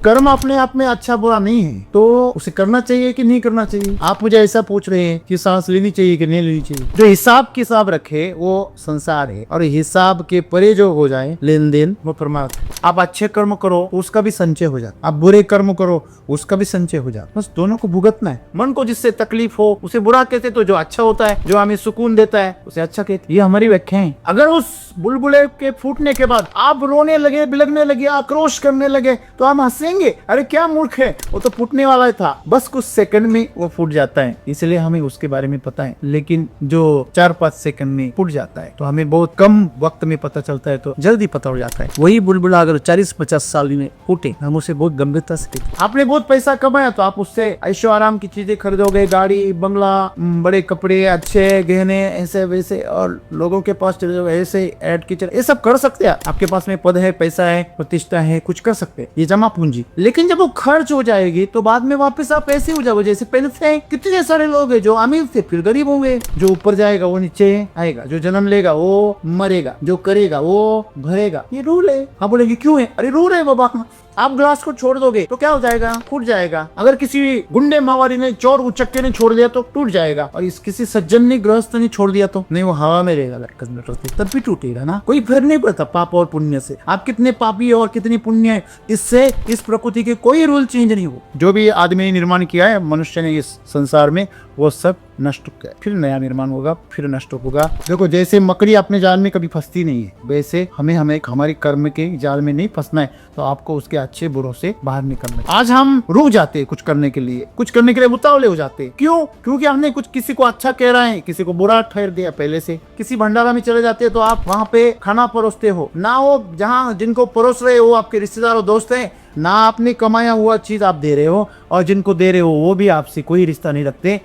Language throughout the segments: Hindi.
कर्म अपने आप में अच्छा बुरा नहीं है, तो उसे करना चाहिए कि नहीं करना चाहिए। आप मुझे ऐसा पूछ रहे हैं कि सांस लेनी चाहिए कि नहीं लेनी चाहिए। जो हिसाब किताब रखे वो संसार है, और हिसाब के परे जो हो जाए लेन देन वो परमार्थ है। आप अच्छे कर्म करो उसका भी संचय हो जाता, आप बुरे कर्म करो उसका भी संचय हो जाता। बस दोनों को भुगतना है। मन को जिससे तकलीफ हो उसे बुरा कहते, तो जो अच्छा होता है, जो हमें सुकून देता है उसे अच्छा कहते। ये हमारी व्याख्या है। अगर उस बुलबुले के फूटने के बाद आप रोने लगे, बिलखने लगे, आक्रोश करने लगे, तो हम हंसेंगे, अरे क्या मूर्ख है, वो तो फूटने वाला था। बस कुछ सेकंड में वो फूट जाता है, इसलिए हमें उसके बारे में पता है। लेकिन जो 4-5 सेकंड में फूट जाता है तो हमें बहुत कम वक्त में पता चलता है, तो जल्दी पता हो जाता है। वही बुलबुला अगर 40-50 साल में फूटे, हम उसे बहुत गंभीरता से देखते। आपने बहुत पैसा कमाया तो आप उससे ऐशो आराम की चीजें खरीदोगे, गाड़ी, बंगला, बड़े कपड़े, अच्छे गहने, ऐसे वैसे, और लोगों के पास चले जाओगे ऐसे ऐड किचन, ये सब कर सकते हैं। आपके पास में पद है, पैसा है, प्रतिष्ठा है, कुछ कर सकते हैं, ये जमा पूंजी। लेकिन जब वो खर्च हो जाएगी तो बाद में वापस आप ऐसे हो जाओगे जैसे पहले थे। कितने सारे लोग हैं जो अमीर थे फिर गरीब होंगे, जो ऊपर जाएगा वो नीचे आएगा, जो जन्म लेगा वो मरेगा, जो करेगा वो भरेगा। ये रूल है। आप बोलेंगे क्यों है? अरे रूल है बाबा। आप ग्लास को छोड़ दोगे तो क्या हो जाएगा? फूट जाएगा। अगर किसी गुंडे मावारी ने, चोर उचक्के ने छोड़ दिया तो टूट जाएगा, और इस किसी सज्जन ने, गृहस्थ ने छोड़ दिया तो नहीं, वो हवा में रहेगा लटकते लटकते, तब भी टूटेगा ना। कोई फर्क नहीं पड़ता पाप और पुण्य से। आप कितने पापी और कितनी पुण्य है, इससे इस प्रकृति के कोई रूल चेंज नहीं हो। जो भी आदमी ने निर्माण किया है मनुष्य ने इस संसार में, वो सब नष्ट हो गया, फिर नया निर्माण होगा, फिर नष्ट होगा। देखो जैसे मकड़ी अपने जाल में कभी फंसती नहीं है, वैसे हमें हमारी कर्म के जाल में नहीं फंसना है। तो आपको उसके अच्छे बुरों से बाहर निकलना है। आज हम रुक जाते हैं कुछ करने के लिए उतावले हो जाते हैं। क्यों? क्योंकि हमने कुछ किसी को अच्छा कह रहा है, किसी को बुरा ठहर दिया पहले से। किसी भंडारा में चले जाते हैं तो आप वहाँ पे खाना परोसते हो ना, वो जहाँ जिनको परोस रहे हो आपके रिश्तेदार और दोस्त है ना, आपने कमाया हुआ चीज आप दे रहे हो, और जिनको दे रहे हो वो भी आपसे कोई रिश्ता नहीं रखते।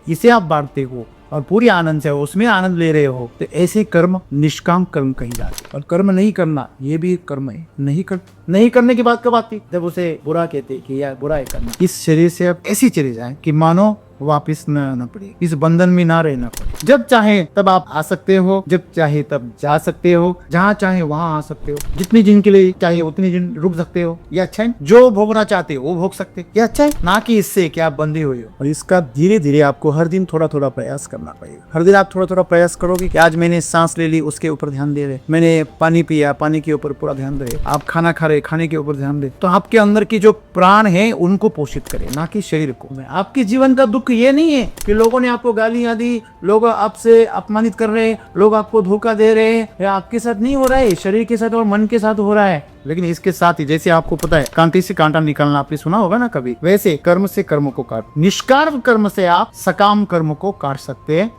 इसे आप बांटते हो और पूरी आनंद से उसमें आनंद ले रहे हो, तो ऐसे कर्म निष्काम कर्म कही जाते। और कर्म नहीं करना ये भी कर्म है। नहीं करने की बात कब आती? जब उसे बुरा कहते कि यार बुरा है करना। इस शरीर से अब ऐसी चले जाए कि मानो वापिस न आना पड़े, इस बंधन में ना रहना पड़े। जब चाहे तब आप आ सकते हो, जब चाहे तब जा सकते हो, जहाँ चाहे वहाँ आ सकते हो, जितनी दिन के लिए चाहे उतनी दिन रुक सकते हो। ये अच्छा है। जो भोगना चाहते हो वो भोग सकते, ये अच्छा है ना कि इससे क्या आप बंधे हुए हो। और इसका धीरे धीरे आपको हर दिन थोड़ा थोड़ा प्रयास करना पड़ेगा। हर दिन आप थोड़ा थोड़ा प्रयास करोगे कि आज मैंने सांस ले ली, उसके ऊपर ध्यान दे रहे, मैंने पानी पिया, पानी के ऊपर पूरा ध्यान दे, आप खाना खा रहे, खाने के ऊपर ध्यान दे। तो आपके अंदर की जो प्राण है उनको पोषित करे, ना कि शरीर को। आपके जीवन का दुख ये नहीं है कि लोगों ने आपको गालियां दी, लोग आपसे अपमानित कर रहे, लोग आपको धोखा दे रहे, या आपके साथ नहीं हो रहा है, शरीर के साथ और मन के साथ हो रहा है। लेकिन इसके साथ ही जैसे आपको पता है कांटे से कांटा निकालना आपने सुना होगा ना कभी, वैसे कर्म से कर्म को काट, निष्काम कर्म से आप सकाम कर्म को काट सकते हैं।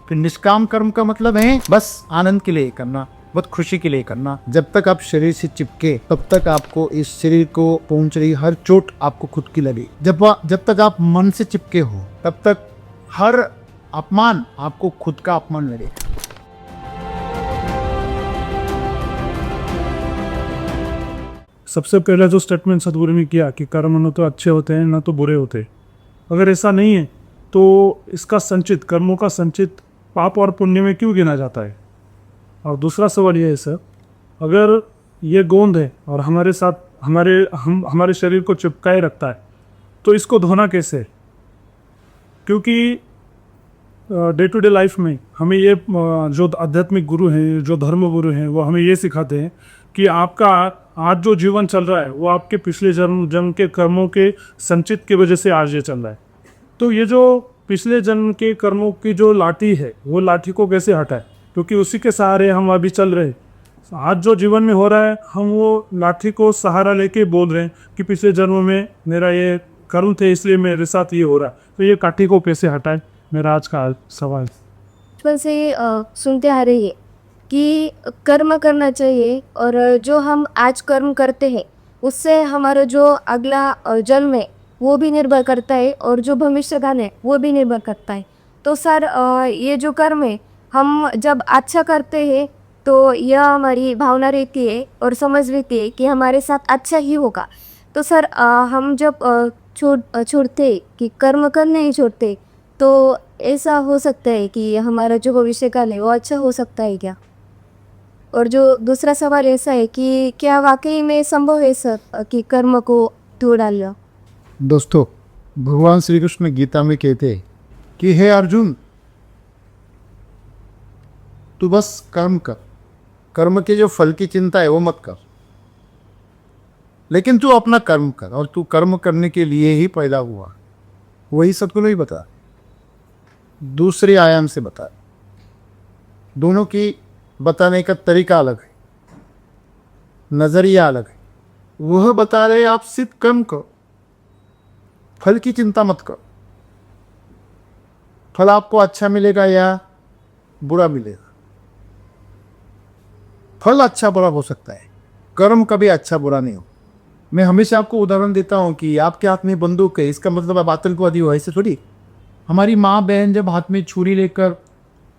फिर निष्काम कर्म का मतलब है बस आनंद के लिए करना, बहुत खुशी के लिए करना। जब तक आप शरीर से चिपके तब तक आपको इस शरीर को पहुंच रही हर चोट आपको खुद की लगे। जब तक आप मन से चिपके हो तब तक हर अपमान आपको खुद का अपमान लगे। सबसे पहला जो स्टेटमेंट सदगुरु ने किया कि कर्म न तो अच्छे होते हैं न तो बुरे होते, अगर ऐसा नहीं है तो इसका संचित, कर्मों का संचित पाप और पुण्य में क्यों गिना जाता है? और दूसरा सवाल ये है सर, अगर ये गोंद है और हमारे साथ हमारे शरीर को चिपकाए रखता है तो इसको धोना कैसे? क्योंकि डे टू डे लाइफ में हमें ये जो आध्यात्मिक गुरु हैं, जो धर्म गुरु हैं, वो हमें ये सिखाते हैं कि आपका आज जो जीवन चल रहा है वो आपके पिछले जन्म के कर्मों के संचित की वजह से आज ये चल रहा है। तो ये जो पिछले जन्म के कर्मों की जो लाठी है वो लाठी को कैसे हटाए? क्योंकि उसी के सहारे हम अभी चल रहे हैं। आज जो जीवन में हो रहा है हम वो लाठी को सहारा लेके बोल रहे हैं कि पिछले जन्म में मेरा ये कर्म थे इसलिए मेरे साथ ये हो रहा है। तो ये काठी को कैसे हटाए, मेरा आज का सवाल। बचपन से सुनते आ रही है कि कर्म करना चाहिए, और जो हम आज कर्म करते हैं उससे हमारा जो अगला जन्म है वो भी निर्भर करता है, और जो भविष्य काल है वो भी निर्भर करता है। तो सर ये जो कर्म है हम जब अच्छा करते हैं तो यह हमारी भावना रहती है और समझ रहती है कि हमारे साथ अच्छा ही होगा। तो सर हम जब छोड़ते कि कर्म करने ही छोड़ते, तो ऐसा हो सकता है कि हमारा जो भविष्य काल है वो अच्छा हो सकता है क्या? और जो दूसरा सवाल ऐसा है कि क्या वाकई में संभव है सर कि कर्म को धो डालिए। दोस्तों, भगवान श्री कृष्ण गीता में कहते हैं कि हे अर्जुन, तू बस कर्म कर, कर्म के जो फल की चिंता है वो मत कर, लेकिन तू अपना कर्म कर, और तू कर्म करने के लिए ही पैदा हुआ। वही सदगुरु ही बता, दूसरे आयाम से बता। दोनों की बताने का तरीका अलग है, नजरिया अलग है। वह बता रहे आप सिर्फ कर्म करो, फल की चिंता मत करो। फल आपको अच्छा मिलेगा या बुरा मिलेगा। फल अच्छा बुरा हो सकता है, कर्म कभी अच्छा बुरा नहीं हो। मैं हमेशा आपको उदाहरण देता हूं कि आपके हाथ में बंदूक है, इसका मतलब आप आतंकवादी हो, ऐसे थोड़ी। हमारी माँ बहन जब हाथ में छुरी लेकर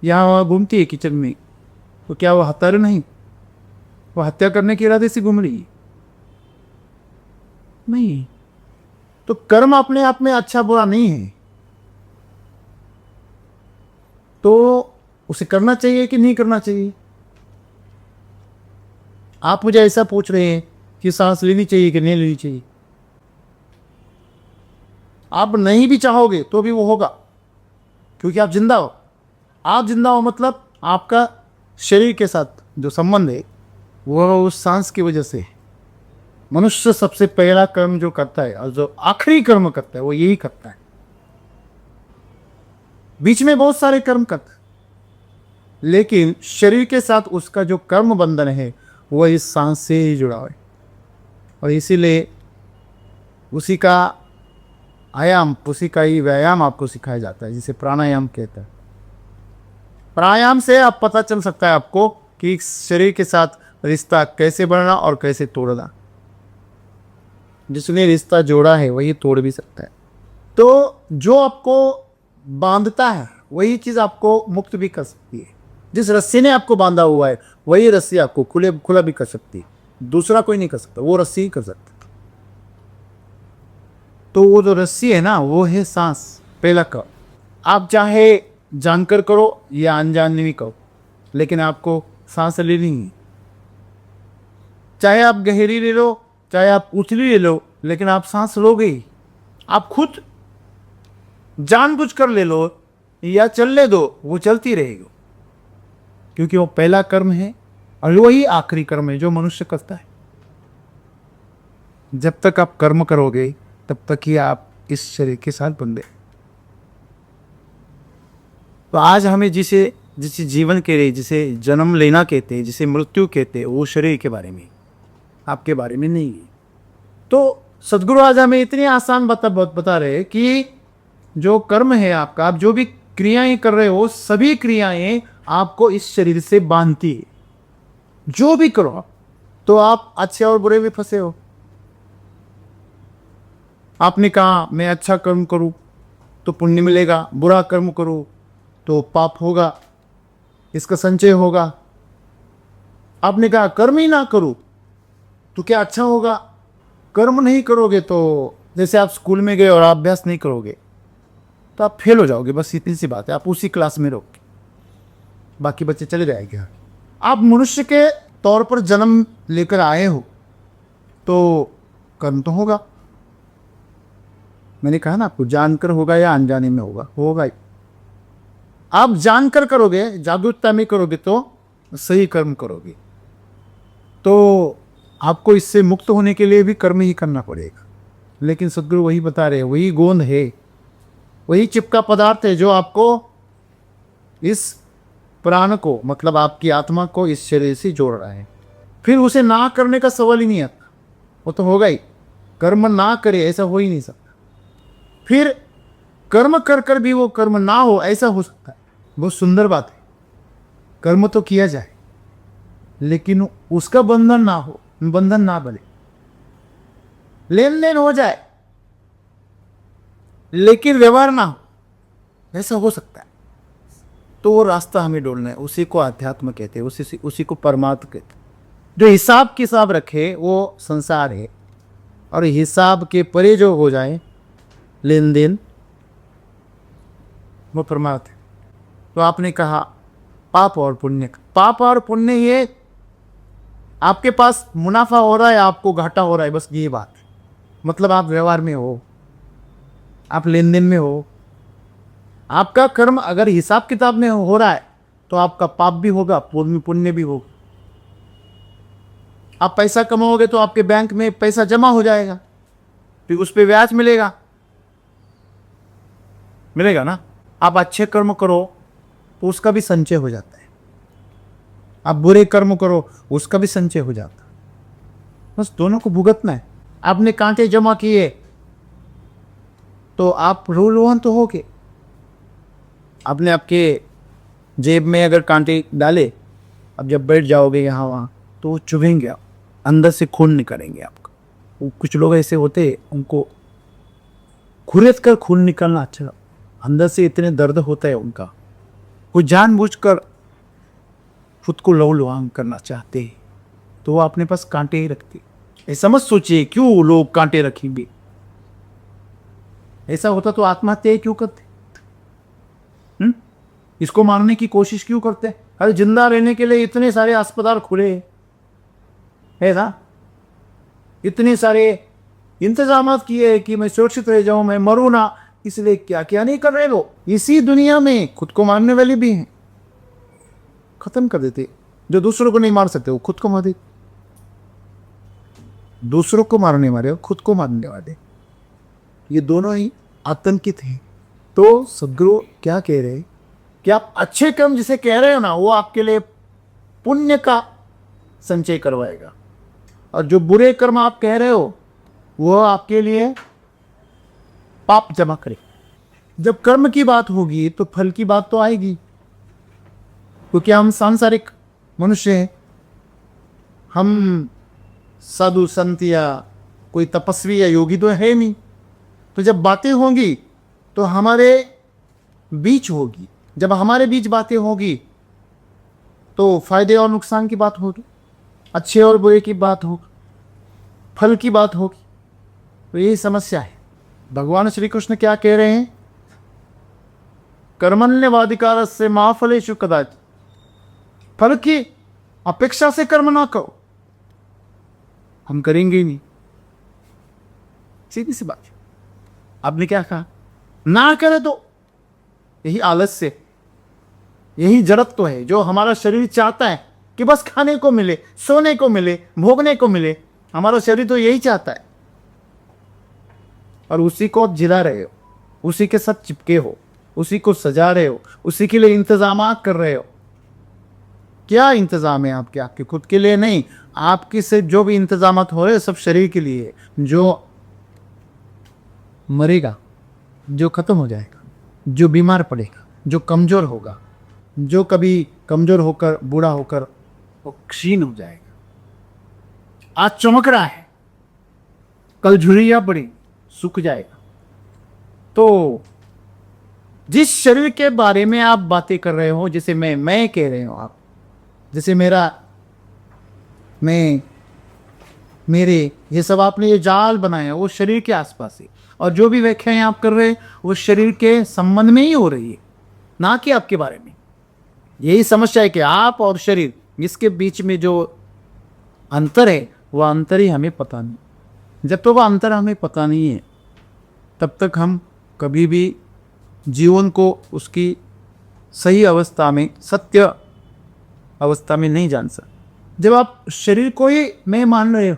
यहाँ वहाँ घूमती है किचन में, तो क्या वो हत्यारे नहीं? वो हत्या करने के इरादे से घूम रही है? नहीं। तो कर्म अपने आप में अच्छा बुरा नहीं है, तो उसे करना चाहिए कि नहीं करना चाहिए? आप मुझे ऐसा पूछ रहे हैं कि सांस लेनी चाहिए कि नहीं लेनी चाहिए। आप नहीं भी चाहोगे तो भी वो होगा, क्योंकि आप जिंदा हो। आप जिंदा हो मतलब आपका शरीर के साथ जो संबंध है वह उस सांस की वजह से है। मनुष्य सबसे पहला कर्म जो करता है और जो आखिरी कर्म करता है वो यही करता है। बीच में बहुत सारे कर्म करता है, लेकिन शरीर के साथ उसका जो कर्म बंधन है वह इस सांस से ही जुड़ा है। और इसीलिए उसी का आयाम, उसी का ही व्यायाम आपको सिखाया जाता है, जिसे प्राणायाम कहता है। प्राणायाम से आप पता चल सकता है आपको कि शरीर के साथ रिश्ता कैसे बढ़ना और कैसे तोड़ना। जिसने रिश्ता जोड़ा है वही तोड़ भी सकता है। तो जो आपको बांधता है वही चीज़ आपको मुक्त भी कर सकती है। जिस रस्सी ने आपको बांधा हुआ है वही रस्सी आपको खुला भी कर सकती है। दूसरा कोई नहीं कर सकता, वो रस्सी ही कर सकता। तो वो जो रस्सी है ना, वो है सांस, पहला कर्म। आप चाहे जानकर करो या अनजाने भी करो, लेकिन आपको सांस लेनी है। चाहे आप गहरी ले लो, चाहे आप उथली ले लो, लेकिन आप सांस लोगे ही। आप खुद जानबूझ कर ले लो या चलने दो, वो चलती रहेगी, क्योंकि वो पहला कर्म है और वही आखिरी कर्म है जो मनुष्य करता है। जब तक आप कर्म करोगे तब तक ही आप इस शरीर के साथ बंधे। तो आज हमें जिसे जीवन के लिए, जिसे जन्म लेना कहते हैं, जिसे मृत्यु कहते हैं, वो शरीर के बारे में, आपके बारे में नहीं है। तो सदगुरु आज हमें इतनी आसान बता रहे हैं कि जो कर्म है आपका, आप जो भी क्रियाएं कर रहे हो, सभी क्रियाएं आपको इस शरीर से बांधती है। जो भी करो तो आप अच्छे और बुरे में फंसे हो। आपने कहा मैं अच्छा कर्म करूं तो पुण्य मिलेगा, बुरा कर्म करूं तो पाप होगा, इसका संचय होगा। आपने कहा कर्म ही ना करूं तो क्या अच्छा होगा? कर्म नहीं करोगे तो जैसे आप स्कूल में गए और आप अभ्यास नहीं करोगे तो आप फेल हो जाओगे, बस इतनी सी बात है। आप उसी क्लास में रहोगे, बाकी बच्चे चले जाएंगे। आप मनुष्य के तौर पर जन्म लेकर आए हो तो कर्म तो होगा। मैंने कहा ना आपको, जानकर होगा या अनजाने में होगा ही। आप जानकर करोगे, जागरूकता में करोगे तो सही कर्म करोगे। तो आपको इससे मुक्त होने के लिए भी कर्म ही करना पड़ेगा। लेकिन सदगुरु वही बता रहे हैं, वही गोंद है, वही चिपका पदार्थ है जो आपको इस प्राण को, मतलब आपकी आत्मा को इस शरीर से जोड़ रहा है। फिर उसे ना करने का सवाल ही नहीं आता, वो तो होगा ही। कर्म ना करे ऐसा हो ही नहीं सकता। फिर कर्म कर कर भी वो कर्म ना हो ऐसा हो सकता है। बहुत सुंदर बात है, कर्म तो किया जाए लेकिन उसका बंधन ना हो, बंधन ना बने। लेन देन हो जाए लेकिन व्यवहार ना हो, ऐसा हो सकता है। तो वो रास्ता हमें ढूंढना है, उसी को अध्यात्म कहते हैं, उसी को परमात्मा कहते हैं। जो हिसाब किताब रखे वो संसार है, और हिसाब के परे जो हो जाए लेन देन, वो परमात्मा है। तो आपने कहा पाप और पुण्य। पाप और पुण्य ये आपके पास मुनाफा हो रहा है, आपको घाटा हो रहा है, बस ये बात है। मतलब आप व्यवहार में हो, आप लेन देन में हो। आपका कर्म अगर हिसाब किताब में हो रहा है तो आपका पाप भी होगा, पुण्य भी होगा। आप पैसा कमाओगे तो आपके बैंक में पैसा जमा हो जाएगा, फिर उस पर ब्याज मिलेगा ना। आप अच्छे कर्म करो तो उसका भी संचय हो जाता है, आप बुरे कर्म करो उसका भी संचय हो जाता है। बस दोनों को भुगतना है। आपने कांटे जमा किए तो आप रोहन तो होगे। आपने आपके जेब में अगर कांटे डाले, अब जब बैठ जाओगे यहाँ वहाँ तो वो चुभेंगे, आप अंदर से खून निकालेंगे आपका। वो कुछ लोग ऐसे होते हैं, उनको खुरेद कर खून निकलना अच्छा, अंदर से इतने दर्द होता है उनका, वो जानबूझकर खुद को लहूलुहान करना चाहते हैं, तो वो अपने पास कांटे ही रखते। ऐसा मत सोचिए क्यों लोग कांटे रखेंगे, ऐसा होता तो आत्महत्या क्यों करते? इसको मारने की कोशिश क्यों करते? अरे जिंदा रहने के लिए इतने सारे अस्पताल खुले है ना, इतने सारे इंतजाम किए कि मैं सुरक्षित रह जाऊं, मैं मरूं ना, इसलिए क्या क्या नहीं कर रहे लोग। इसी दुनिया में खुद को मारने वाले भी हैं, खत्म कर देते। जो दूसरों को नहीं मार सकते वो खुद को मार देते। दूसरों को मारने वाले और खुद को मारने वाले, ये दोनों ही आतंकित हैं। तो सदगुरु क्या कह रहे हैं कि आप अच्छे कर्म जिसे कह रहे हो ना, वो आपके लिए पुण्य का संचय करवाएगा, और जो बुरे कर्म आप कह रहे हो वो आपके लिए पाप जमा करे। जब कर्म की बात होगी तो फल की बात तो आएगी, क्योंकि हम सांसारिक मनुष्य हैं, हम साधु संत या कोई तपस्वी या योगी तो है नहीं। तो जब बातें होंगी तो हमारे बीच होगी, जब हमारे बीच बातें होगी तो फायदे और नुकसान की बात होगी, अच्छे और बुरे की बात होगी, फल की बात होगी। तो यही समस्या है। भगवान श्री कृष्ण क्या कह रहे हैं? कर्मण्यवाधिकार से महाफलेषु कदाचित्, फल की अपेक्षा से कर्म ना करो, हम करेंगे ही नहीं, सीधी सी बात। आपने क्या कहा? ना करे तो यही आलस्य, यही जड़त्व है जो हमारा शरीर चाहता है कि बस खाने को मिले, सोने को मिले, भोगने को मिले। हमारा शरीर तो यही चाहता है, और उसी को जिला रहे हो, उसी के साथ चिपके हो, उसी को सजा रहे हो, उसी के लिए इंतजाम कर रहे हो। क्या इंतजाम है आपके? आपके खुद के लिए नहीं, आपके से जो भी इंतजाम हो रहे सब शरीर के लिए। जो मरेगा, जो खत्म हो जाएगा, जो बीमार पड़ेगा, जो कमजोर होगा, जो कभी कमजोर होकर बूढ़ा होकर वो क्षीण हो जाएगा। आज चमक रहा है, कल झुर्रियां पड़ी, सूख जाएगा। तो जिस शरीर के बारे में आप बातें कर रहे हो, जैसे मैं कह रहे हो आप, जैसे मेरे ये सब आपने ये जाल बनाया वो शरीर के आसपास है, और जो भी व्याख्याएं आप कर रहे हैं वो शरीर के संबंध में ही हो रही है, ना कि आपके बारे में। यही समस्या है कि आप और शरीर, इसके बीच में जो अंतर है वो अंतर ही हमें पता नहीं। जब तो वह अंतर हमें पता नहीं है तब तक हम कभी भी जीवन को उसकी सही अवस्था में, सत्य अवस्था में नहीं जान सकते। जब आप शरीर को ही मैं मान रहे हो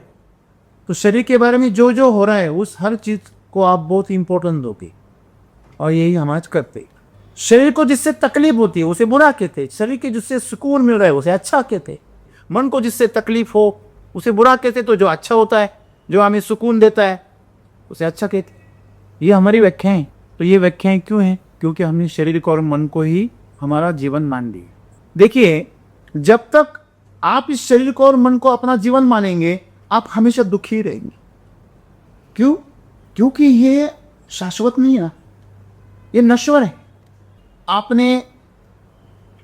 तो शरीर के बारे में जो जो हो रहा है उस हर चीज़ को आप बहुत इंपॉर्टेंट दोगे, और यही हम आज करते हैं। शरीर को जिससे तकलीफ होती है उसे बुरा कहते, शरीर के जिससे सुकून मिल रहा है उसे अच्छा कहते, मन को जिससे तकलीफ हो उसे बुरा कहते, तो जो अच्छा होता है, जो हमें सुकून देता है, उसे अच्छा कहते। ये हमारी व्याख्याएं। तो ये व्याख्याएं क्यों हैं? क्योंकि हमने शरीर को और मन को ही हमारा जीवन मान लिया। देखिए, जब तक आप इस शरीर को और मन को अपना जीवन मानेंगे आप हमेशा दुखी रहेंगे। क्यों? क्योंकि ये शाश्वत नहीं है, ये नश्वर है। आपने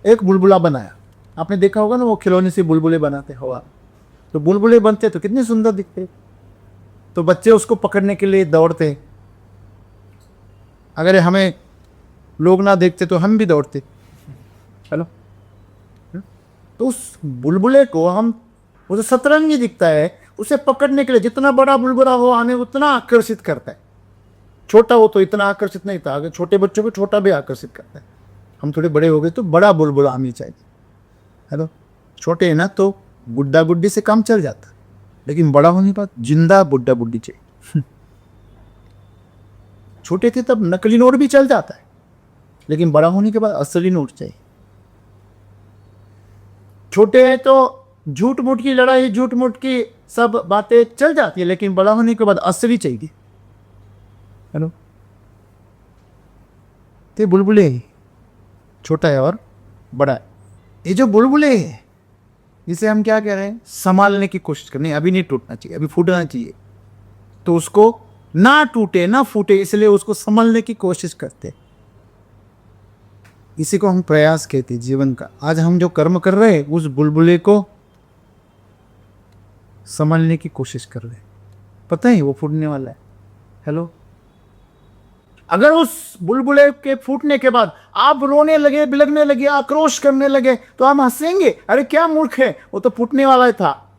एक बुलबुला बनाया, आपने देखा होगा ना, वो खिलौने से बुलबुले बनाते हवा, तो बुलबुले बनते तो कितने सुंदर दिखते, तो बच्चे उसको पकड़ने के लिए दौड़ते। अगर हमें लोग ना देखते तो हम भी दौड़ते। हेलो, तो उस बुलबुले को हम, वो जो सतरंगी दिखता है उसे पकड़ने के लिए जितना बड़ा बुलबुला हो हमें उतना आकर्षित करता है। छोटा हो तो इतना आकर्षित नहीं था, अगर छोटे बच्चों को छोटा भी आकर्षित करता है। हम थोड़े बड़े हो गए तो बड़ा बुलबुला हमें चाहिए, है ना। छोटे हैं ना तो गुड्डा गुड्डी से काम चल जाता, लेकिन बड़ा होने के बाद जिंदा बुड्ढा बुड्ढी चाहिए। छोटे थे तब नकली नोट भी चल जाता है, लेकिन बड़ा होने के बाद असली नोट चाहिए। छोटे हैं तो झूठ मूठ की लड़ाई, झूठ मूठ की सब बातें चल जाती है, लेकिन बड़ा होने के बाद असली चाहिए, है ना। ते बुलबुले छोटा है और बड़ा है। ये जो बुलबुले है इसे हम क्या कह रहे हैं, संभालने की कोशिश करनी। अभी नहीं टूटना चाहिए, अभी फूटना चाहिए, तो उसको ना टूटे ना फूटे इसलिए उसको संभालने की कोशिश करते। इसी को हम प्रयास कहते हैं जीवन का। आज हम जो कर्म कर रहे हैं उस बुलबुले को संभालने की कोशिश कर रहे हैं, पता है वो फूटने वाला है। हेलो, अगर उस बुलबुले के फूटने के बाद आप रोने लगे, बिलखने लगे, आक्रोश करने लगे तो हम हंसेंगे, अरे क्या मूर्ख है, वो तो फूटने वाला ही था।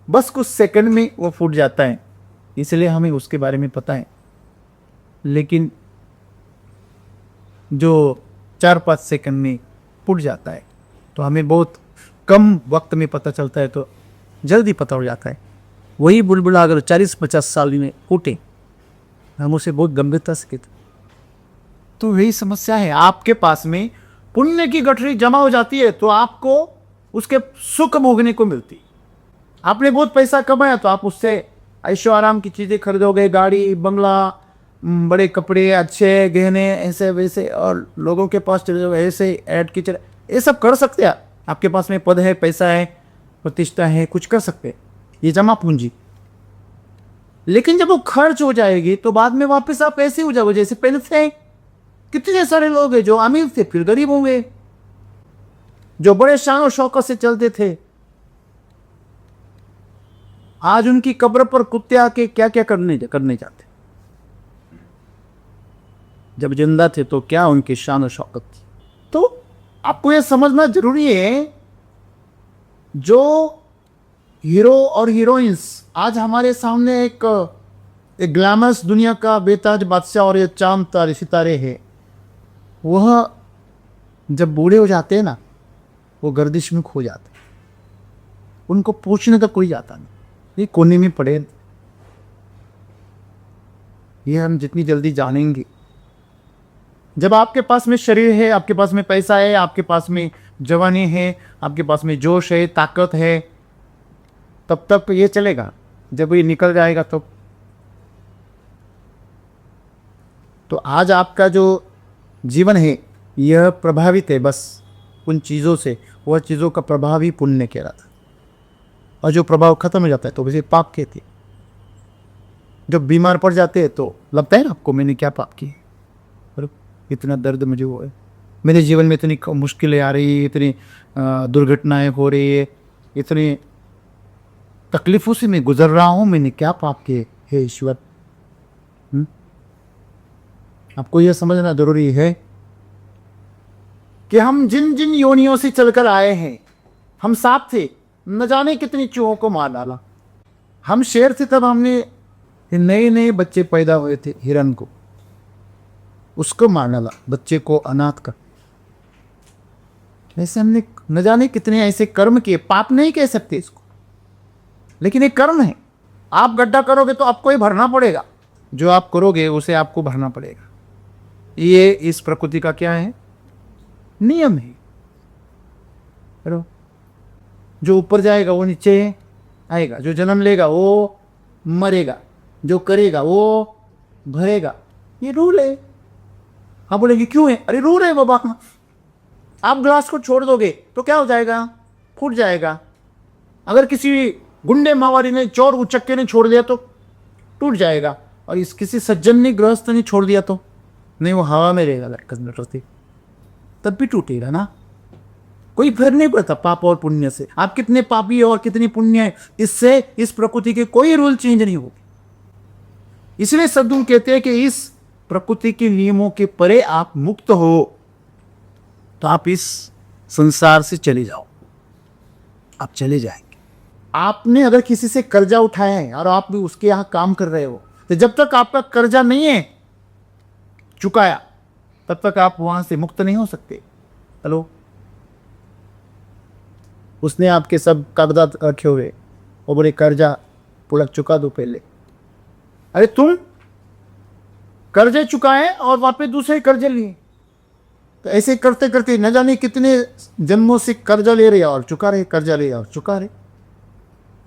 बस कुछ सेकंड में वो फूट जाता है, इसलिए हमें उसके बारे में पता है। लेकिन जो 4-5 सेकंड में फूट जाता है तो हमें बहुत कम वक्त में पता चलता है, तो जल्दी पता हो जाता है। वही बुलबुला अगर 40-50 साल में फूटे, हम उसे बहुत गंभीरता से कहते। तो यही समस्या है, आपके पास में पुण्य की गठरी जमा हो जाती है तो आपको उसके सुख भोगने को मिलती। आपने बहुत पैसा कमाया तो आप उससे ऐशो आराम की चीज़ें खरीदोगे, गाड़ी, बंगला, बड़े कपड़े, अच्छे गहने, ऐसे वैसे, और लोगों के पास चले जाओगे ऐसे ऐड की चले, ये सब कर सकते हैं। आपके पास में पद है, पैसा है, प्रतिष्ठा है, कुछ कर सकते हैं, ये जमा पूंजी। लेकिन जब वो खर्च हो जाएगी तो बाद में वापस आप ऐसे हो जाओगे जैसे पहले थे। कितने सारे लोग हैं जो अमीर थे फिर गरीब होंगे, जो बड़े शान और शौकत से चलते थे, आज उनकी कब्र पर कुत्ते आके क्या क्या करने जाते। जब जिंदा थे तो क्या उनकी शान और शौकत थी। तो आपको यह समझना जरूरी है, जो हीरो और हीरोइंस आज हमारे सामने एक ग्लैमरस दुनिया का बेताज बादशाह और ये चांद तारे सितारे हैं, वह जब बूढ़े हो जाते हैं ना, वो गर्दिश में खो जाते हैं। उनको पूछने का कोई जाता नहीं, ये कोने में पड़े। ये हम जितनी जल्दी जानेंगे, जब आपके पास में शरीर है, आपके पास में पैसा है, आपके पास में जवानी है, आपके पास में जोश है, ताकत है, तब तक ये चलेगा। जब ये निकल जाएगा तो आज आपका जो जीवन है यह प्रभावित है बस उन चीज़ों से। वह चीज़ों का प्रभाव ही पुण्य कह रहा था, और जो प्रभाव खत्म हो जाता है तो वैसे पाप कहते। जब बीमार पड़ जाते हैं तो लगता है ना आपको, मैंने क्या पाप किए, इतना दर्द मुझे हुआ है, मेरे जीवन में इतनी मुश्किलें आ रही है, इतनी दुर्घटनाएं हो रही है, इतनी तकलीफों से मैं गुजर रहा हूँ, मैंने क्या पाप किए हे ईश्वर। आपको यह समझना जरूरी है कि हम जिन जिन योनियों से चलकर आए हैं, हम सांप थे, न जाने कितनी चूहों को मार डाला। हम शेर थे तब हमने नए नए बच्चे पैदा हुए थे, हिरन को, उसको मार डाला, बच्चे को अनाथ का। ऐसे हमने न जाने कितने ऐसे कर्म किए। पाप नहीं कह सकते इसको, लेकिन एक कर्म है। आप गड्ढा करोगे तो आपको ही भरना पड़ेगा, जो आप करोगे उसे आपको भरना पड़ेगा। ये इस प्रकृति का क्या है, नियम है। जो ऊपर जाएगा वो नीचे आएगा, जो जन्म लेगा वो मरेगा, जो करेगा वो भरेगा, ये रूल है। आप बोलेंगे क्यों है, अरे रूल है बाबा। आप ग्लास को छोड़ दोगे तो क्या हो जाएगा, फूट जाएगा। अगर किसी गुंडे मावारी ने, चोर उचक्के ने छोड़ दिया तो टूट जाएगा, और इस किसी सज्जन ने, गृहस्थ ने छोड़ दिया तो नहीं, वो हवा में रहेगा लटकते, तब भी टूटेगा ना। कोई फर्क नहीं पड़ता पाप और पुण्य से। आप कितने पापी है और कितनी पुण्य है, इससे इस प्रकृति के कोई रूल चेंज नहीं होगी। इसलिए सद्गुरु कहते हैं कि इस प्रकृति के नियमों के परे आप मुक्त हो तो आप इस संसार से चले जाओ। आप चले जाएंगे, आपने अगर किसी से कर्जा उठाया है और आप भी उसके यहाँ काम कर रहे हो, तो जब तक आपका कर्जा नहीं है चुकाया, तब तक आप वहां से मुक्त नहीं हो सकते। हेलो, उसने आपके सब कागजात रखे हुए, वो बोले कर्जा पूरा चुका दो पहले। अरे तुम कर्जे चुकाए और वापस दूसरे कर्जे लिए, तो ऐसे करते करते न जाने कितने जन्मों से कर्जा ले रहे और चुका रहे, कर्जा ले और चुका रहे।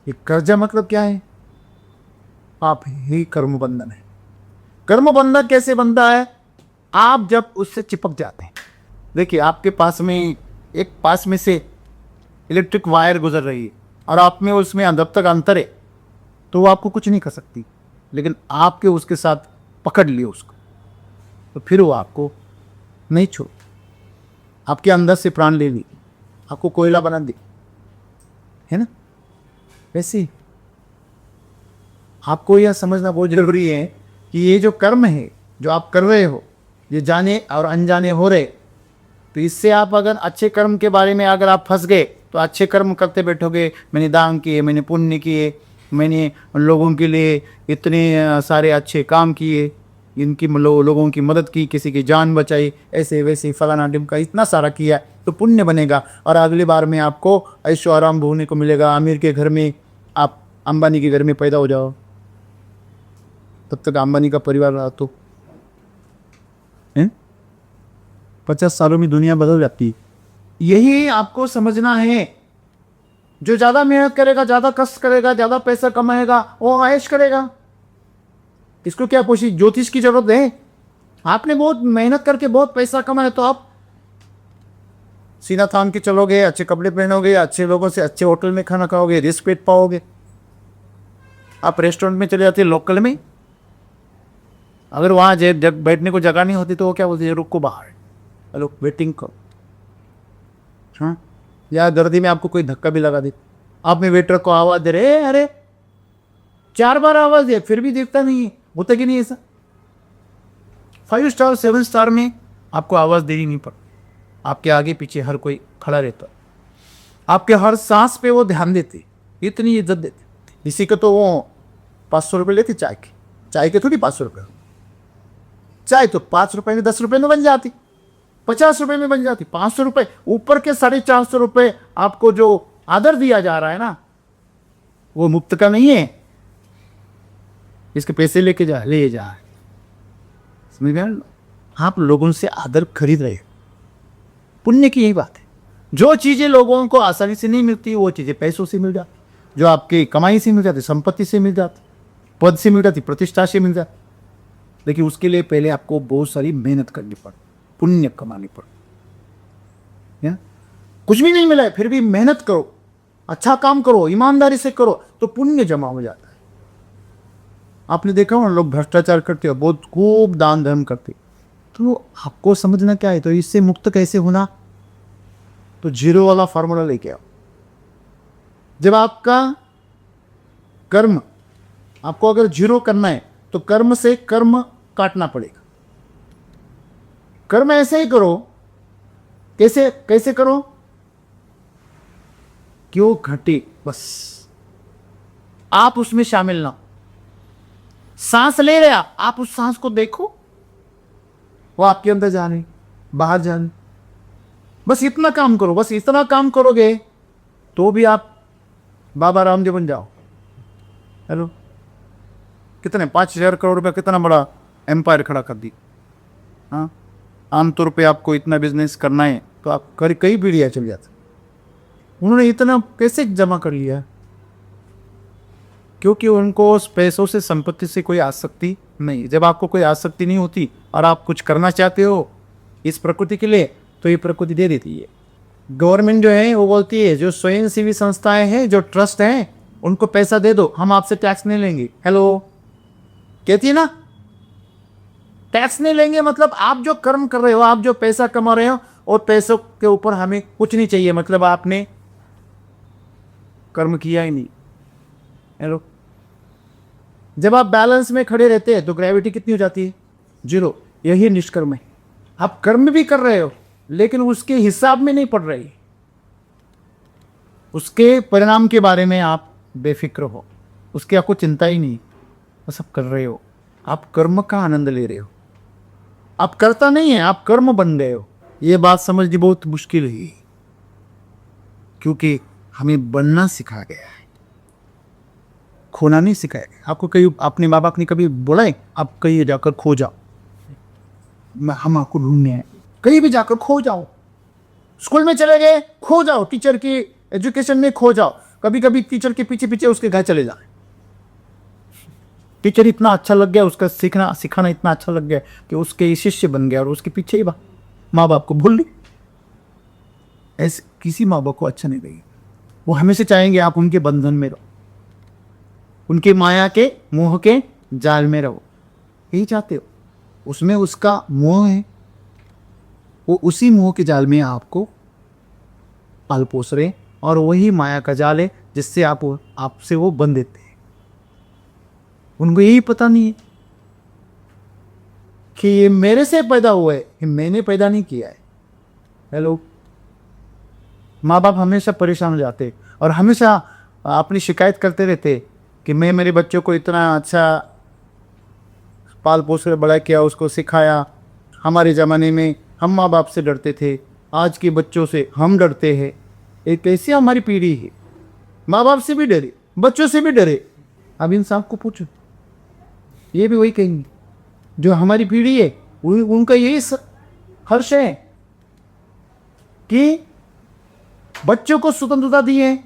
ये कर्जा मतलब क्या है? पाप ही कर्म बंधन है। कर्म बंधन कैसे बनता है? आप जब उससे चिपक जाते हैं। देखिए, आपके पास में से इलेक्ट्रिक वायर गुजर रही है और आप में उसमें जब तक अंतर है तो वो आपको कुछ नहीं कर सकती, लेकिन आपके उसके साथ पकड़ लिए उसको, तो फिर वो आपको नहीं छोड़, आपके अंदर से प्राण ले ली, आपको कोयला बना दी, है ना? वैसे ही आपको यह समझना बहुत जरूरी है कि ये जो कर्म है जो आप कर रहे हो, ये जाने और अनजाने हो रहे, तो इससे आप अगर अच्छे कर्म के बारे में अगर आप फंस गए तो अच्छे कर्म करते बैठोगे, मैंने दान किए, मैंने पुण्य किए, मैंने लोगों के लिए इतने सारे अच्छे काम किए, इनकी लोगों की मदद की, किसी की जान बचाई, ऐसे वैसे फलाना ढिमका इतना सारा किया, तो पुण्य बनेगा और अगली बार में आपको ऐशो आराम भोगने को मिलेगा। अमीर के घर में, आप अंबानी के घर में पैदा हो जाओ, तब तक अंबानी का परिवार रहा तो 50 सालों में दुनिया बदल जाती है। यही आपको समझना है। जो ज़्यादा मेहनत करेगा, ज़्यादा कष्ट करेगा, ज़्यादा पैसा कमाएगा, वो ऐश करेगा। इसको क्या पूछी ज्योतिष की जरूरत है? आपने बहुत मेहनत करके बहुत पैसा कमाया तो आप सीना थाम के चलोगे, अच्छे कपड़े पहनोगे, अच्छे लोगों से अच्छे होटल में खाना खाओगे, रिस्पेक्ट पाओगे। आप रेस्टोरेंट में चले जाते लोकल में, अगर वहाँ जब बैठने को जगह नहीं होती तो वो क्या बोलते हैं, रुको बाहर, हेलो वेटिंग करो। हाँ, या गर्दी में आपको कोई धक्का भी लगा दे, आप में वेटर को आवाज़ दे रहे, अरे 4 बार आवाज़ दे फिर भी देखता नहीं है, होता कि नहीं ऐसा? 5 स्टार 7 स्टार में आपको आवाज़ देनी नहीं पड़ती, आपके आगे पीछे हर कोई खड़ा रहता, आपके हर सांस पे वो ध्यान देते, इतनी इज्जत देते। इसी को तो वो 500 रुपये लेते चाय के थोड़ी 500 रुपये, चाय तो 5 रुपये में 10 रुपये में बन जाती, 50 रुपये में बन जाती, 500 रुपये ऊपर के 450 रुपये आपको जो आदर दिया जा रहा है ना, वो मुफ्त का नहीं है, इसके पैसे ले जा। समझ गए? आप लोगों से आदर खरीद रहे हो। पुण्य की यही बात है। जो चीज़ें लोगों को आसानी से नहीं मिलती वो चीज़ें पैसों से मिल जाती, जो आपकी कमाई से मिल जाती, संपत्ति से मिल जाती, पद से मिल जाती, प्रतिष्ठा से मिल जाती। लेकिन उसके लिए पहले आपको बहुत सारी मेहनत करनी पड़ती, पुण्य कमानी पड़ती। कुछ भी नहीं मिला है फिर भी मेहनत करो, अच्छा काम करो, ईमानदारी से करो, तो पुण्य जमा हो जाता है। आपने देखा हो लोग भ्रष्टाचार करते हो, बहुत खूब दान धर्म करते, तो आपको समझना क्या है, तो इससे मुक्त कैसे होना, तो जीरो वाला फार्मूला लेके आओ। जब आपका कर्म आपको अगर जीरो करना है तो कर्म से कर्म काटना पड़ेगा। कर्म ऐसे ही करो, कैसे करो, क्यों घटे, बस आप उसमें शामिल ना। सांस ले रहा, आप उस सांस को देखो, वो आपके अंदर जाने बाहर जाने, बस इतना काम करो। बस इतना काम करोगे तो भी आप बाबा रामदेव बन जाओ। हेलो, कितने 5,000 करोड़ रुपया कितना बड़ा एम्पायर खड़ा कर दी। हाँ, आमतौर पे आपको इतना बिजनेस करना है तो आप कई पीढ़ियाँ चल जाते। उन्होंने इतना कैसे जमा कर लिया? क्योंकि उनको उस पैसों से, संपत्ति से कोई आसक्ति नहीं। जब आपको कोई आसक्ति नहीं होती और आप कुछ करना चाहते हो इस प्रकृति के लिए, तो ये प्रकृति दे देती है। गवर्नमेंट जो है वो बोलती है जो स्वयंसेवी संस्थाएं हैं, जो ट्रस्ट हैं, उनको पैसा दे दो, हम आपसे टैक्स नहीं लेंगे। हेलो, कहती है ना, टैक्स नहीं लेंगे मतलब आप जो कर्म कर रहे हो, आप जो पैसा कमा रहे हो, और पैसों के ऊपर हमें कुछ नहीं चाहिए, मतलब आपने कर्म किया ही नहीं। हेलो, जब आप बैलेंस में खड़े रहते हैं तो ग्रेविटी कितनी हो जाती है? 0। यही निष्कर्म है। आप कर्म भी कर रहे हो लेकिन उसके हिसाब में नहीं पड़ रही, उसके परिणाम के बारे में आप बेफिक्र हो, उसकी आपको चिंता ही नहीं, बस आप कर रहे हो, आप कर्म का आनंद ले रहे हो, आप करता नहीं है, आप कर्म बन गए हो। ये बात समझनी बहुत मुश्किल है, क्योंकि हमें बनना सिखाया गया है, खोना नहीं सिखाया गया। आपको कहीं अपने माँ बाप ने कभी बोला है आप कहीं जाकर खो जाओ, हम आपको ढूंढने आए, कहीं भी जाकर खो जाओ, स्कूल में चले गए खो जाओ, टीचर की एजुकेशन में खो जाओ, कभी कभी टीचर के पीछे पीछे उसके घर चले जाए, टीचर इतना अच्छा लग गया, उसका सिखाना इतना अच्छा लग गया कि उसके शिष्य बन गया और उसके पीछे ही माँ बाप को भूल ली। ऐसे किसी माँ बाप को अच्छा नहीं लगेगा, वो हमेशा चाहेंगे आप उनके बंधन में रहो, उनके माया के मोह के जाल में रहो, यही चाहते हो। उसमें उसका मोह है, वो उसी मोह के जाल में आपको पाल पोस रहे, और वही माया का जाल है जिससे आपसे वो बंध देते हैं। उनको यही पता नहीं है कि ये मेरे से पैदा हुआ है, ये मैंने पैदा नहीं किया है। हेलो, माँ बाप हमेशा परेशान हो जाते और हमेशा अपनी शिकायत करते रहते कि मैं मेरे बच्चों को इतना अच्छा पाल पोस कर बड़ा किया, उसको सिखाया, हमारे ज़माने में हम माँ बाप से डरते थे, आज के बच्चों से हम डरते हैं। एक ऐसी हमारी पीढ़ी है, माँ बाप से भी डरे, बच्चों से भी डरे। अब इन सबको पूछो, ये भी वही कहेंगे, जो हमारी पीढ़ी है उनका यही हर्ष है कि बच्चों को स्वतंत्रता दी है,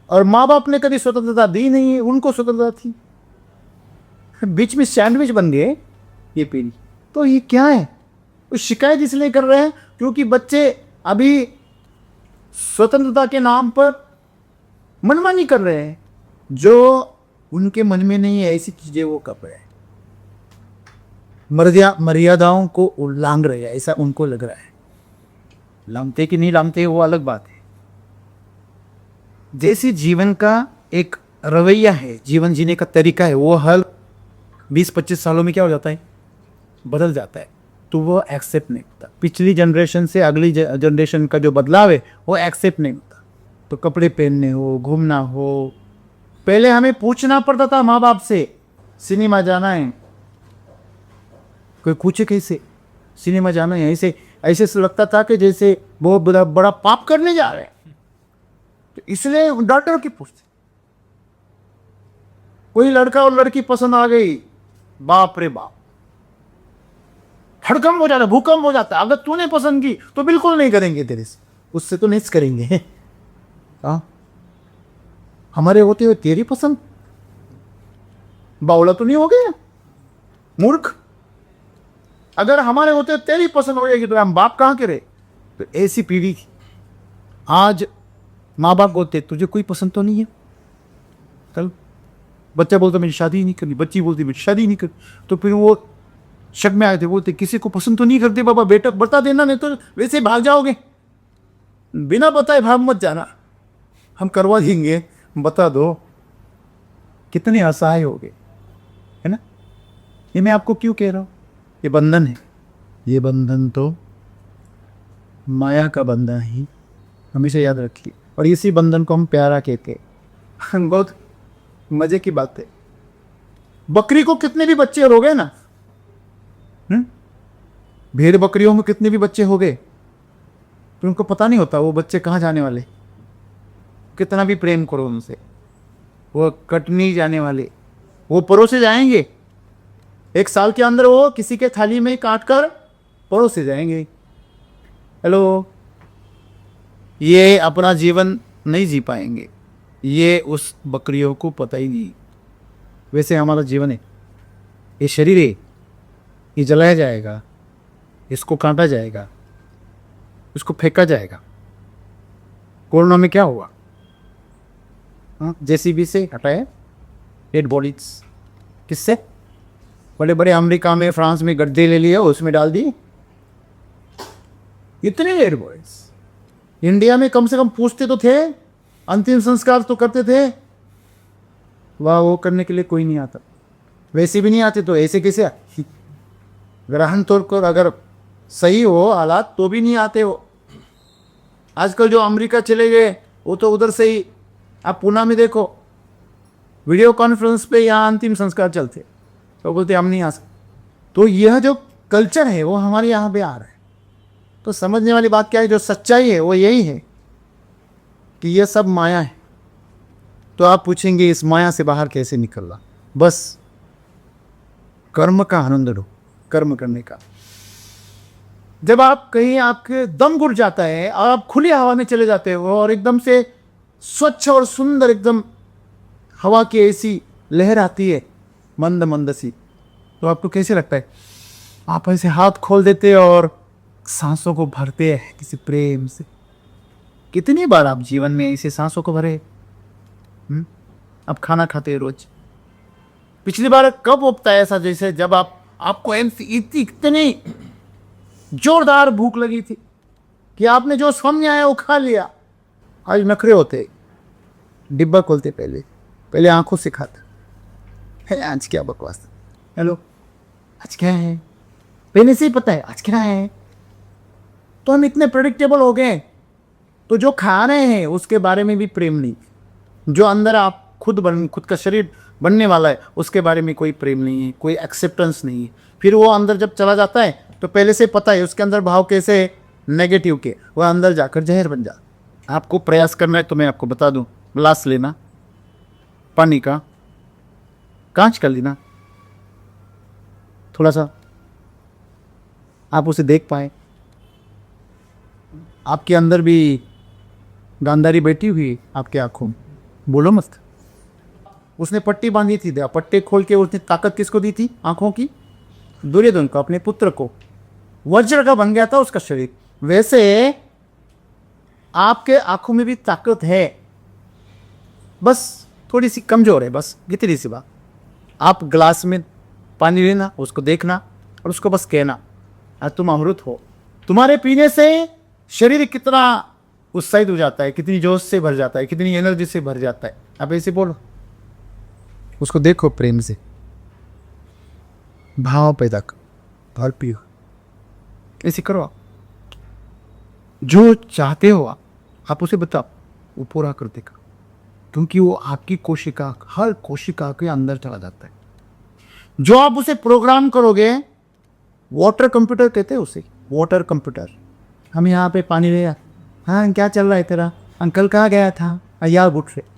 और माँ बाप ने कभी स्वतंत्रता दी नहीं है, उनको स्वतंत्रता थी, बीच में सैंडविच बन गए ये पीढ़ी। तो ये क्या है, वो शिकायत इसलिए कर रहे हैं क्योंकि बच्चे अभी स्वतंत्रता के नाम पर मनमानी कर रहे हैं, जो उनके मन में नहीं है ऐसी चीजें वो कर रहे हैं, मर्यादाओं को उल्लंघ रहे हैं, ऐसा उनको लग रहा है। लामते कि नहीं लामते वो अलग बात है। जैसे जीवन का एक रवैया है, जीवन जीने का तरीका है, वो हर 20-25 सालों में क्या हो जाता है, बदल जाता है, तो वो एक्सेप्ट नहीं होता। पिछली जनरेशन से अगली जनरेशन का जो बदलाव है वो एक्सेप्ट नहीं होता। तो कपड़े पहनने हो, घूमना हो, पहले हमें पूछना पड़ता था माँ बाप से, सिनेमा जाना है, कोई पूछे कैसे सिनेमा जाना है, ऐसे ऐसे लगता था कि जैसे बहुत बड़ा पाप करने जा रहे हैं, तो इसलिए डॉक्टर की पूछते। कोई लड़का और लड़की पसंद आ गई, बाप रे बाप, हड़कंप हो जाता, भूकंप हो जाता। अगर तूने पसंद की तो बिल्कुल नहीं करेंगे तेरे से, उससे तो नहीं करेंगे। हाँ, हमारे होते हुए तेरी पसंद, बावला तो नहीं हो गया मूर्ख। अगर हमारे होते तेरी पसंद हो जाएगी तो हम बाप कहाँ के रहे। तो ऐसी पीढ़ी थी। आज माँ बाप बोलते तुझे कोई पसंद तो नहीं है, चल। बच्चा बोलता मेरी शादी ही नहीं करनी, बच्ची बोलती मेरी शादी नहीं करनी। तो फिर वो शक में आए थे, बोलते किसी को पसंद तो नहीं करते बाबा, बेटा बता देना, नहीं तो वैसे भाग जाओगे, बिना बताए भाग मत जाना, हम करवा देंगे, बता दो। कितने असहाय हो गए, है ना। ये मैं आपको क्यों कह रहा हूँ, ये बंधन है, ये बंधन तो माया का बंधन ही, हमेशा याद रखिए। और इसी बंधन को हम प्यारा कहते हैं। बहुत मजे की बात है, बकरी को कितने भी बच्चे हो गए ना, भेड़ बकरियों में कितने भी बच्चे हो गए, तो उनको पता नहीं होता वो बच्चे कहाँ जाने वाले। कितना भी प्रेम करो उनसे, वो कट नहीं जाने वाले, वो परोसे जाएंगे। 1 साल के अंदर वो किसी के थाली में काट कर परोसे जाएंगे। हेलो, ये अपना जीवन नहीं जी पाएंगे, ये उस बकरियों को पता ही नहीं। वैसे हमारा जीवन है, ये शरीर है, ये जलाया जाएगा, इसको काटा जाएगा, इसको फेंका जाएगा। कोरोना में क्या हुआ, जेसीबी से हटाए डेड बॉडीज, किससे, बड़े बड़े अमेरिका में फ्रांस में गड्ढे ले लिए, उसमें डाल दिए, इतने डेड बॉडीज। इंडिया में कम से कम पूछते तो थे, अंतिम संस्कार तो करते थे, वाह वो करने के लिए कोई नहीं आता। वैसे भी नहीं आते तो ऐसे कैसे ग्रहण तौर पर अगर सही हो हालात तो भी नहीं आते हो। आजकल जो अमेरिका चले गए वो तो उधर से ही आप पुणे में देखो, वीडियो कॉन्फ्रेंस पे यहाँ अंतिम संस्कार चलते, तो बोलते हम नहीं आ सकते। तो यह जो कल्चर है वो हमारे यहाँ पे आ रहा है। तो समझने वाली बात क्या है, जो सच्चाई है वो यही है कि यह सब माया है। तो आप पूछेंगे इस माया से बाहर कैसे निकलना? बस कर्म का आनंद लो, कर्म करने का। जब आप कहीं आपके दम घुट जाता है और आप खुली हवा में चले जाते हो और एकदम से स्वच्छ और सुंदर एकदम हवा की ऐसी लहर आती है मंद मंद सी, तो आपको कैसे लगता है? आप ऐसे हाथ खोल देते हैं और सांसों को भरते हैं किसी प्रेम से। कितनी बार आप जीवन में ऐसे सांसों को भरे? अब खाना खाते हैं रोज। पिछली बार कब होता है ऐसा, जैसे जब आपको इतनी जोरदार भूख लगी थी कि आपने जो सामने आया वो खा लिया। आज नखरे होते, डिब्बा खोलते, पहले आंखों से खाते। आज क्या बकवास, हेलो आज क्या है, पहले से ही पता है आज क्या है। तो हम इतने प्रेडिक्टेबल हो गए, तो जो खा रहे हैं उसके बारे में भी प्रेम नहीं। जो अंदर आप खुद का शरीर बनने वाला है उसके बारे में कोई प्रेम नहीं है, कोई एक्सेप्टेंस नहीं है। फिर वो अंदर जब चला जाता है तो पहले से पता है उसके अंदर भाव कैसे नेगेटिव के, वह अंदर जाकर जहर बन जाता। आपको प्रयास करना है तो मैं आपको बता दूं, ग्लास लेना पानी का, कांच का लेना, थोड़ा सा आप उसे देख पाए। आपके अंदर भी गांधारी बैठी हुई आपके आंखों में, बोलो मत। उसने पट्टी बांधी थी, पट्टे खोल के उसने ताकत किसको दी थी? आंखों की, दुर्योधन को, अपने पुत्र को। वज्र का बन गया था उसका शरीर। वैसे आपके आंखों में भी ताकत है, बस थोड़ी सी कमजोर है, बस इतनी सी बात। आप ग्लास में पानी लेना, उसको देखना और उसको बस कहना तुम अमृत हो। तुम्हारे पीने से शरीर कितना उत्साहित हो जाता है, कितनी जोश से भर जाता है, कितनी एनर्जी से भर जाता है। आप ऐसे बोलो, उसको देखो प्रेम से, भाव पैदा करो और पियो। ऐसे करो आप, जो चाहते हो आप उसे बताओ, वो पूरा कर देगा, क्योंकि वो आपकी कोशिका, हर कोशिका के अंदर चला जाता है। जो आप उसे प्रोग्राम करोगे, वाटर कंप्यूटर कहते हैं उसे, वाटर कंप्यूटर। हम यहाँ पे पानी ले, हाँ क्या चल रहा है तेरा, अंकल कहाँ गया था, यार उठ रहे,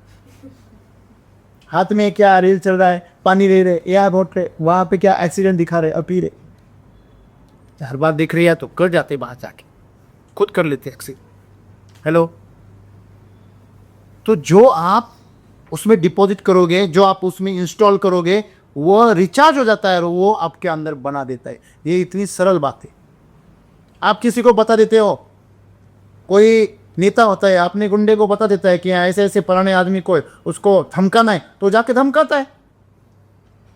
हाथ में क्या रील चल रहा है, पानी ले रहे, यार उठ रहे, वहाँ पे क्या एक्सीडेंट दिखा रहे, अब पी रहे। हर बार दिख रही है तो कर जाते बाहर जाके, खुद कर लेते एक्सीडेंट। हेलो, तो जो आप उसमें डिपॉजिट करोगे, जो आप उसमें इंस्टॉल करोगे, वो रिचार्ज हो जाता है और वो आपके अंदर बना देता है। ये इतनी सरल बात है। आप किसी को बता देते हो, कोई नेता होता है, आपने गुंडे को बता देता है कि ऐसे ऐसे पुराने आदमी को उसको धमकाना है, तो जाके धमकाता है।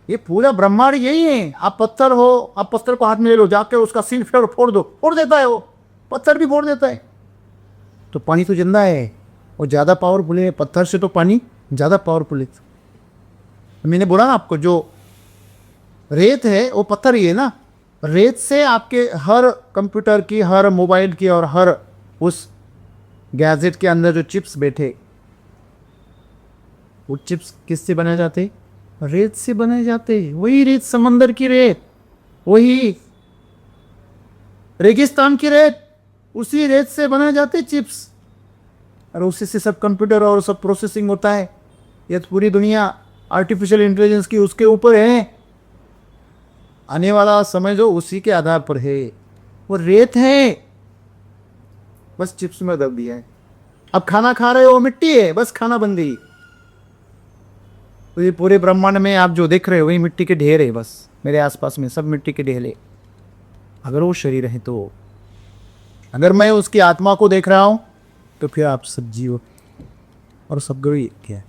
ये पूरा ब्रह्मांड यही है। आप पत्थर हो, आप पत्थर को हाथ में ले लो, जाके उसका सिर फोड़ दो, फोड़ देता है, वो पत्थर भी फोड़ देता है। तो पानी तो जिंदा है, वो ज़्यादा पावरफुल है, पत्थर से तो पानी ज़्यादा पावरफुल है। मैंने बोला ना आपको, जो रेत है वो पत्थर ही है ना। रेत से आपके हर कंप्यूटर की, हर मोबाइल की और हर उस गैजेट के अंदर जो चिप्स बैठे, वो चिप्स किससे बनाए जाते? रेत से बनाए जाते। वही रेत, समंदर की रेत, वही रेगिस्तान की रेत, उसी रेत से बनाए जाते चिप्स, और उसी से सब कंप्यूटर और सब प्रोसेसिंग होता है। ये पूरी दुनिया आर्टिफिशियल इंटेलिजेंस की उसके ऊपर है। आने वाला समय जो उसी के आधार पर है, वो रेत है, बस चिप्स में दब दिया है। अब खाना खा रहे हो, मिट्टी है, बस खाना बन गई। तो ये पूरे ब्रह्मांड में आप जो देख रहे हो वही मिट्टी के ढेर है, बस मेरे आसपास में सब मिट्टी के ढेर है। अगर वो शरीर है तो, अगर मैं उसकी आत्मा को देख रहा हूं तो फिर आप सब जीव और सब गई क्या है।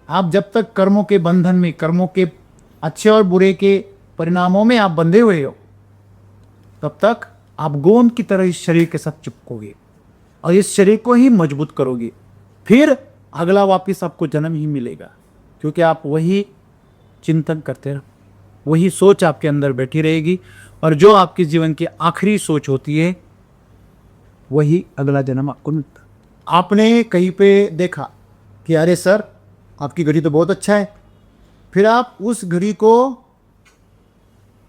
आप जब तक कर्मों के बंधन में, कर्मों के अच्छे और बुरे के परिणामों में आप बंधे हुए हो, तब तक आप गोंद की तरह इस शरीर के साथ चिपकोगे और इस शरीर को ही मजबूत करोगे। फिर अगला वापिस आपको जन्म ही मिलेगा, क्योंकि आप वही चिंतन करते रहो, वही सोच आपके अंदर बैठी रहेगी, और जो आपके जीवन की आखिरी सोच होती है वही अगला जन्म आपको मिलता। आपने कहीं पे देखा कि अरे सर आपकी घड़ी तो बहुत अच्छा है, फिर आप उस घड़ी को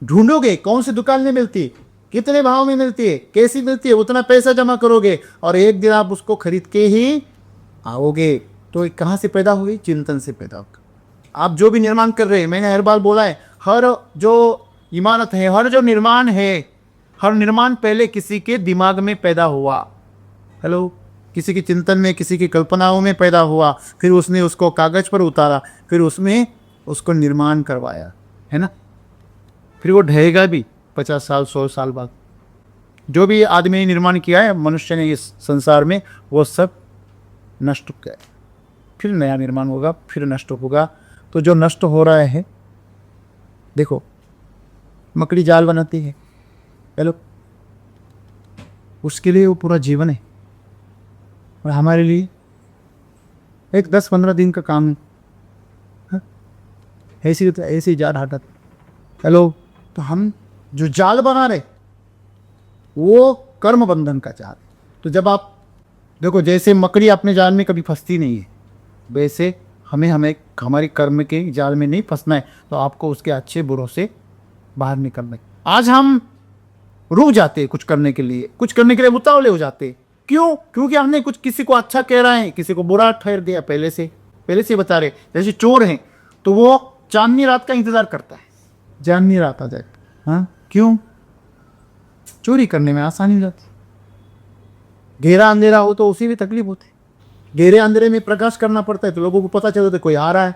ढूंढोगे कौन सी दुकान में मिलती है, कितने भाव में मिलती है, कैसी मिलती है, उतना पैसा जमा करोगे और एक दिन आप उसको खरीद के ही आओगे। तो ये कहाँ से पैदा हुई? चिंतन से पैदा होगा। आप जो भी निर्माण कर रहे हैं, मैंने हर बार बोला है, हर जो इमारत है, हर जो निर्माण है, हर निर्माण पहले किसी के दिमाग में पैदा हुआ। हेलो, किसी के चिंतन में, किसी की कल्पनाओं में पैदा हुआ, फिर उसने उसको कागज पर उतारा, फिर उसमें उसको निर्माण करवाया, है ना। फिर वो ढहेगा भी 50 साल 100 साल बाद। जो भी आदमी ने निर्माण किया है मनुष्य ने इस संसार में, वो सब नष्ट हो गया, फिर नया निर्माण होगा, फिर नष्ट होगा। तो जो नष्ट हो रहा है, देखो मकड़ी जाल बनाती है, हेलो, उसके लिए वो पूरा जीवन है, और हमारे लिए एक 10-15 दिन का काम है। हाँ? ऐसी जाल हटा, हेलो। तो हम जो जाल बना रहे वो कर्म बंधन का जाल। तो जब आप देखो, जैसे मकड़ी अपने जाल में कभी फंसती नहीं है, वैसे हमें हमारी कर्म के जाल में नहीं फंसना है। तो आपको उसके अच्छे बुरों से बाहर निकलना है। आज हम रुक जाते हैं कुछ करने के लिए, उतावले हो जाते हैं। क्यों? क्योंकि हमने कुछ किसी को अच्छा कह रहा है, किसी को बुरा ठहर दिया, पहले से बता रहे। जैसे चोर हैं तो वो चांदनी रात का इंतजार करता है, चांदनी रात आ जाए। हाँ, क्यों? चोरी करने में आसानी हो जाती। गहरा अंधेरा हो तो उसी भी तकलीफ होती। गहरे अंधेरे में प्रकाश करना पड़ता है तो लोगों को पता चलता है कोई आ रहा है।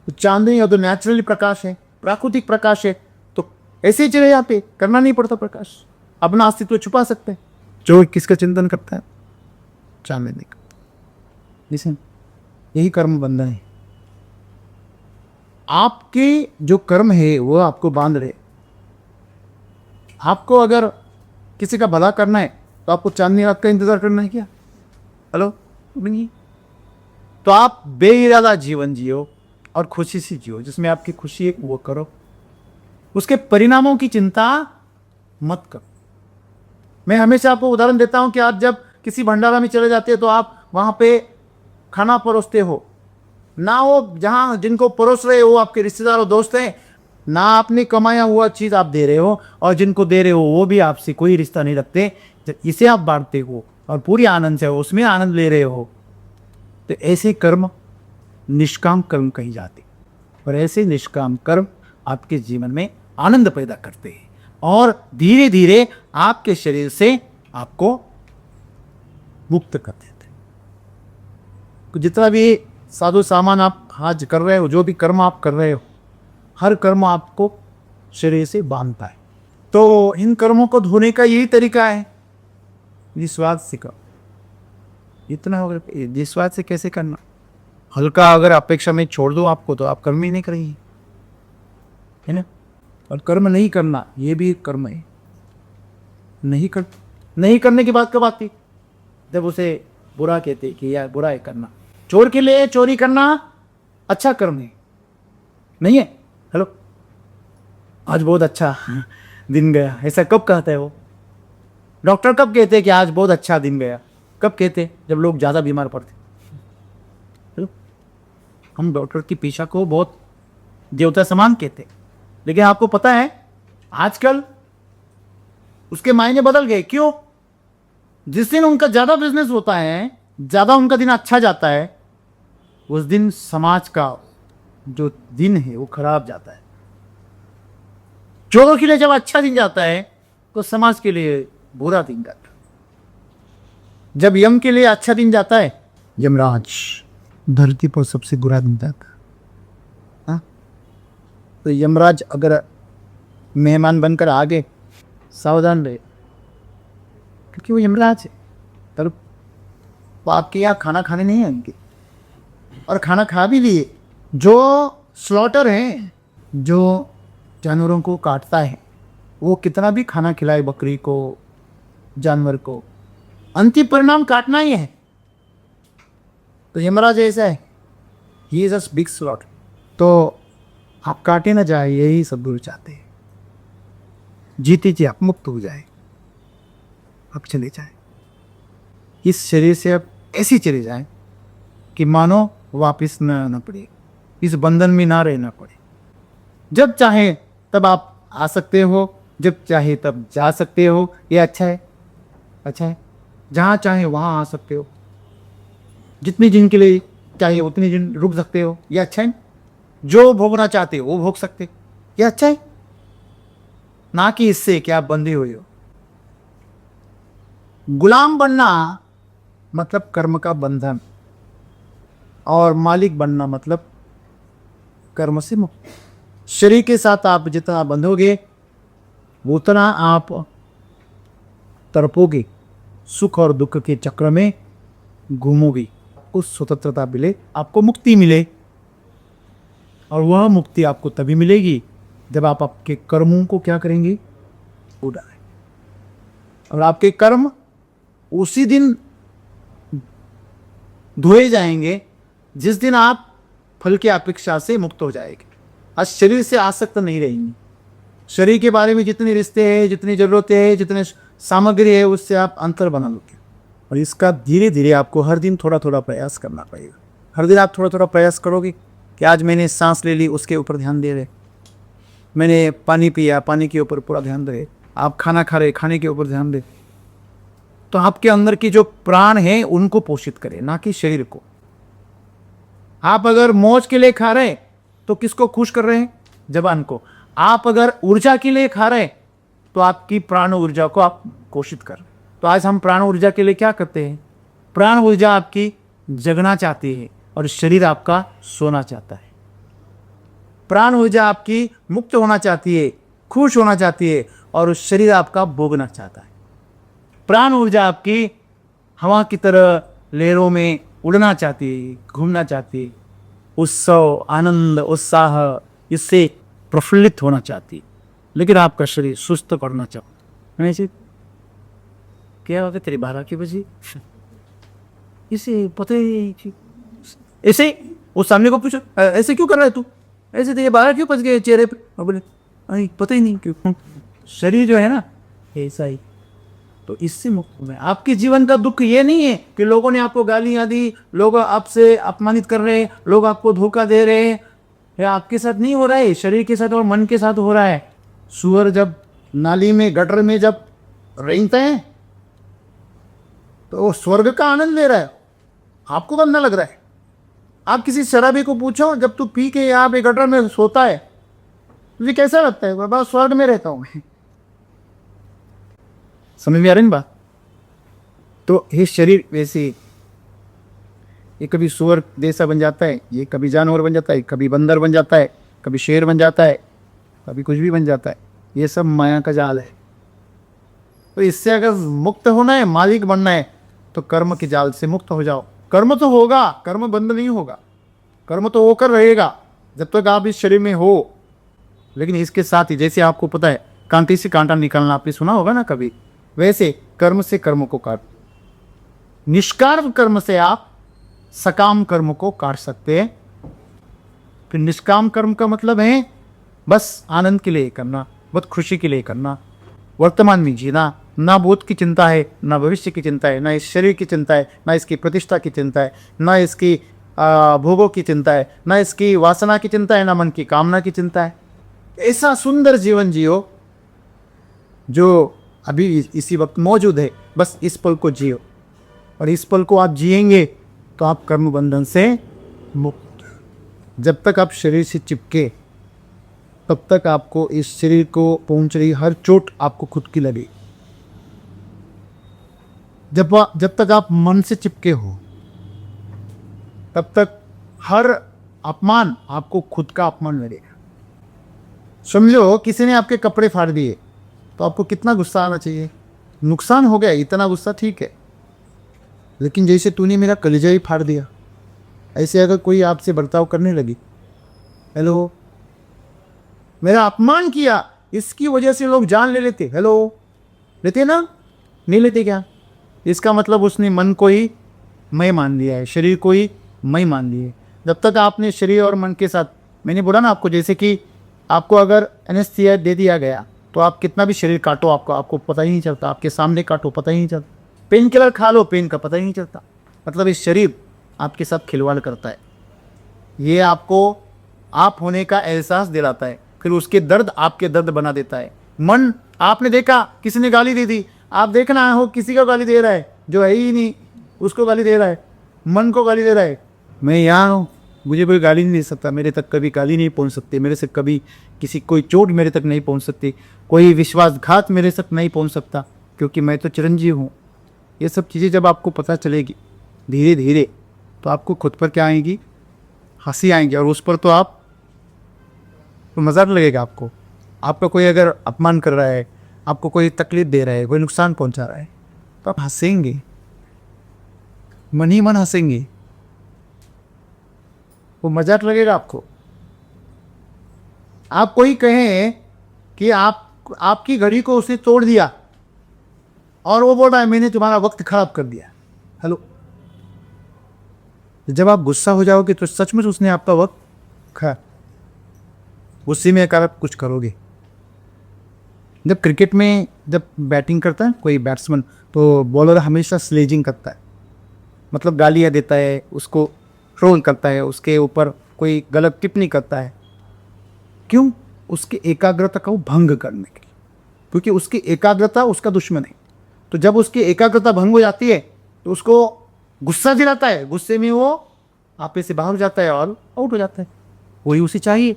तो चांदनी है तो नेचुरली प्रकाश है, प्राकृतिक प्रकाश है, तो ऐसे ही चले यहाँ पे करना नहीं पड़ता प्रकाश, अपना अस्तित्व छुपा सकते हैं। चोर किसका चिंतन करता है? चांदनी का। लिसन, यही कर्म बंधन है। आपके जो कर्म है वो आपको बांध रहे। आपको अगर किसी का भला करना है तो आपको चांदनी रात का इंतजार करना है क्या? हेलो, नहीं। तो आप बेइरादा जीवन जियो और खुशी से जियो, जिसमें आपकी खुशी है वो करो, उसके परिणामों की चिंता मत करो। मैं हमेशा आपको उदाहरण देता हूं कि आप जब किसी भंडारा में चले जाते हैं तो आप वहां पे खाना परोसते हो ना, वो जहां जिनको परोस रहे हो वो आपके रिश्तेदार और दोस्त हैं ना, आपने कमाया हुआ चीज आप दे रहे हो, और जिनको दे रहे हो वो भी आपसे कोई रिश्ता नहीं रखते। इसे आप बांटते हो और पूरी आनंद से उसमें आनंद ले रहे हो। तो ऐसे कर्म निष्काम कर्म कही जाते, और ऐसे निष्काम कर्म आपके जीवन में आनंद पैदा करते हैं और धीरे धीरे आपके शरीर से आपको मुक्त कर देते हैं। तो जितना भी साधु सामान आप आज कर रहे हो, जो भी कर्म आप कर रहे हो, हर कर्म आपको शरीर से बांधता है। तो इन कर्मों को धोने का यही तरीका है, निस्वार्थ से करो। इतना हो गया, निस्वार्थ से कैसे करना? हल्का अगर अपेक्षा में छोड़ दो आपको तो आप कर्म ही नहीं करेंगे, है ना। और कर्म नहीं करना ये भी एक कर्म है। नहीं करने की बात कब आती? जब उसे बुरा कहते कि यार बुरा है करना। चोर के लिए चोरी करना अच्छा कर्म है, नहीं है? हेलो, आज बहुत अच्छा दिन गया, ऐसा कब कहता है वो? डॉक्टर कब कहते हैं कि आज बहुत अच्छा दिन गया? कब कहते? जब लोग ज़्यादा बीमार पड़ते। हेलो, हम डॉक्टर की पेशा को बहुत देवता समान कहते, लेकिन आपको पता है आजकल उसके मायने बदल गए। क्यों? जिस दिन उनका ज़्यादा बिजनेस होता है, ज़्यादा उनका दिन अच्छा जाता है, उस दिन समाज का जो दिन है वो खराब जाता है। चोरों के लिए जब अच्छा दिन जाता है तो समाज के लिए बुरा दिन जाता है। जब यम के लिए अच्छा दिन जाता है, यमराज धरती पर सबसे बुरा दिन जाता है। हाँ? तो यमराज अगर मेहमान बनकर आ गए, सावधान रहे, क्योंकि वो यमराज है। तो आपके यहाँ खाना खाने नहीं आएंगे, और खाना खा भी लिए। जो स्लॉटर है, जो जानवरों को काटता है, वो कितना भी खाना खिलाए बकरी को, जानवर को, अंतिम परिणाम काटना ही है। तो यमराज ऐसा है, he is a big slaughter. तो आप काटे ना जाए, यही सब गुरु चाहते हैं। जीते जी आप मुक्त हो जाए, आप चले जाए। इस शरीर से आप ऐसी चले जाए कि मानो वापस न आना पड़े, इस बंधन में ना रहना पड़े। जब चाहे तब आप आ सकते हो, जब चाहे तब जा सकते हो। ये अच्छा है, अच्छा है। जहाँ चाहे वहाँ आ सकते हो, जितने दिन के लिए चाहिए उतने दिन रुक सकते हो। ये अच्छा है। जो भोगना चाहते हो वो भोग सकते, ये अच्छा है। ना कि इससे कि आप बंधे हुए हो। गुलाम बनना मतलब कर्म का बंधन, और मालिक बनना मतलब कर्म से मुक्त। शरीर के साथ आप जितना बंधोगे उतना आप तड़पोगे, सुख और दुख के चक्र में घूमोगे। उस स्वतंत्रता मिले, आपको मुक्ति मिले, और वह मुक्ति आपको तभी मिलेगी जब आप आपके कर्मों को क्या करेंगे, उड़ाएं। और आपके कर्म उसी दिन धोए जाएंगे जिस दिन आप फल की अपेक्षा से मुक्त हो जाएंगे। आज शरीर से आसक्त नहीं रहेंगे। शरीर के बारे में जितने रिश्ते हैं, जितनी जरूरतें हैं, जितने सामग्री है, उससे आप अंतर बना लोगे। और इसका धीरे धीरे आपको हर दिन थोड़ा थोड़ा प्रयास करना पड़ेगा। हर दिन आप थोड़ा थोड़ा प्रयास करोगे कि आज मैंने सांस ले ली, उसके ऊपर ध्यान दे रहे, मैंने पानी पिया, पानी के ऊपर पूरा ध्यान दे, आप खाना खा रहे, खाने के ऊपर ध्यान दे। तो आपके अंदर की जो प्राण है उनको पोषित करें, ना कि शरीर को। आप अगर मौज के लिए खा रहे तो किसको खुश कर रहे हैं, जबान को। आप अगर ऊर्जा के लिए खा रहे तो आपकी प्राण ऊर्जा को आप पोषित कर। तो आज हम प्राण ऊर्जा के लिए क्या करते हैं, प्राण ऊर्जा आपकी जगना चाहती है और शरीर आपका सोना चाहता है। प्राण ऊर्जा आपकी मुक्त होना चाहती है, खुश होना चाहती है, और शरीर आपका भोगना चाहता है। प्राण ऊर्जा आपकी हवा की तरह लहरों में उड़ना चाहती है, घूमना चाहती है, उत्सव, आनंद, उत्साह इससे प्रफुल्लित होना चाहती है। लेकिन आपका शरीर सुस्त करना चाहता है। क्या होता है, तेरी 12 की बजी, इसे पता ही ऐसे वो सामने को पूछो, ऐसे क्यों कर रहा है तू, ऐसे तेरे 12 क्यों बज गए चेहरे पे, और बोले अरे पता ही नहीं क्यों। शरीर जो है ना ऐसा ही। तो इससे मुक्त होना है। आपके जीवन का दुख ये नहीं है कि लोगों ने आपको गालियां दी, लोग आपसे अपमानित कर रहे हैं, लोग आपको धोखा दे रहे हैं। यह आपके साथ नहीं हो रहा है, शरीर के साथ और मन के साथ हो रहा है। सुअर जब नाली में, गटर में जब रेंगते हैं तो वो स्वर्ग का आनंद ले रहा है, आपको गंदा लग रहा है। आप किसी शराबी को पूछो, जब तू पी के यहाँ पे गटर में सोता है तुझे कैसा लगता है, बाबा स्वर्ग में रहता हूँ मैं। समझ में आ रही ना बात। तो ये शरीर वैसे, ये कभी सुअर जैसा बन जाता है, ये कभी जानवर बन जाता है, कभी बंदर बन जाता है, कभी शेर बन जाता है, कभी कुछ भी बन जाता है। ये सब माया का जाल है। तो इससे अगर मुक्त होना है, मालिक बनना है, तो कर्म के जाल से मुक्त हो जाओ। कर्म तो होगा, कर्म बंद नहीं होगा, कर्म तो होकर रहेगा जब तक आप इस शरीर में हो। लेकिन इसके साथ ही, जैसे आपको पता है कांटे से कांटा निकालना, आपने सुना होगा ना कभी, वैसे कर्म से कर्म को काट, निष्काम कर्म से आप सकाम कर्म को काट सकते हैं। फिर निष्काम कर्म का मतलब है बस आनंद के लिए करना, बहुत खुशी के लिए करना, वर्तमान में जीना, ना भूत की चिंता है, ना भविष्य की चिंता है, ना इस शरीर की चिंता है, ना इसकी प्रतिष्ठा की चिंता है, ना इसकी भोगों की चिंता है, ना इसकी वासना की चिंता है, ना मन की कामना की चिंता है। ऐसा सुंदर जीवन जियो जो अभी इसी वक्त मौजूद है। बस इस पल को जियो, और इस पल को आप जिएंगे तो आप कर्म बंधन से मुक्त। जब तक आप शरीर से चिपके तब तक आपको इस शरीर को पहुंच रही हर चोट आपको खुद की लगे। जब तक आप मन से चिपके हो तब तक हर अपमान आपको खुद का अपमान लगेगा। समझो किसी ने आपके कपड़े फाड़ दिए तो आपको कितना गुस्सा आना चाहिए, नुकसान हो गया इतना गुस्सा ठीक है, लेकिन जैसे तूने मेरा कलेजा ही फाड़ दिया, ऐसे अगर कोई आपसे बर्ताव करने लगी, हेलो मेरा अपमान किया, इसकी वजह से लोग जान ले लेते, हेलो लेते ना, नहीं लेते क्या? इसका मतलब उसने मन को ही मैं मान लिया है, शरीर को ही मैं मान लिया है। जब तक आपने शरीर और मन के साथ, मैंने बोला ना आपको, जैसे कि आपको अगर एनेस्थीसिया दे दिया गया तो आप कितना भी शरीर काटो आपको पता ही नहीं चलता, आपके सामने काटो पता ही नहीं चलता, पेन किलर खा लो पेन का पता ही नहीं चलता। मतलब इस शरीर आपके साथ खिलवाड़ करता है। ये आपको आप होने का एहसास दिलाता है, फिर उसके दर्द आपके दर्द बना देता है। मन, आपने देखा किसी ने गाली दे दी, आप देखना हो किसी को गाली दे रहा है जो है ही नहीं, उसको गाली दे रहा है, मन को गाली दे रहा है। मैं यहाँ हूँ, मुझे कोई गाली नहीं दे सकता, मेरे तक कभी गाली नहीं पहुँच सकती, मेरे से कभी किसी कोई चोट मेरे तक नहीं पहुँच सकती, कोई विश्वासघात मेरे तक नहीं पहुँच सकता, क्योंकि मैं तो चिरंजीव हूँ। ये सब चीज़ें जब आपको पता चलेगी धीरे धीरे, तो आपको खुद पर क्या आएगी, हंसी आएंगी, और उस पर तो आप तो मज़ा लगेगा आपको। आपका कोई अगर अपमान कर रहा है, आपको कोई तकलीफ दे रहा है, कोई नुकसान पहुंचा रहा है, तो आप हंसेंगे, मन ही मन हंसेंगे, वो मजाक लगेगा आपको। आप कोई कहें कि आपकी घड़ी को उसने तोड़ दिया और वो बोल रहा है मैंने तुम्हारा वक्त खराब कर दिया। हेलो, जब आप गुस्सा हो जाओगे तो सचमुच उसने आपका वक्त खा, गुस्से में अगर आप कुछ करोगे। जब क्रिकेट में जब बैटिंग करता है कोई बैट्समैन, तो बॉलर हमेशा स्लेजिंग करता है, मतलब गालियाँ देता है, उसको ट्रोल करता है, उसके ऊपर कोई गलत टिप्पणी करता है। क्यों? उसकी एकाग्रता को भंग करने के लिए, क्योंकि उसकी एकाग्रता उसका दुश्मन है। तो जब उसकी एकाग्रता भंग हो जाती है तो उसको गुस्सा दिलाता है, गुस्से में वो आपे से बाहर हो जाता है और आउट हो जाता है। वही उसे चाहिए।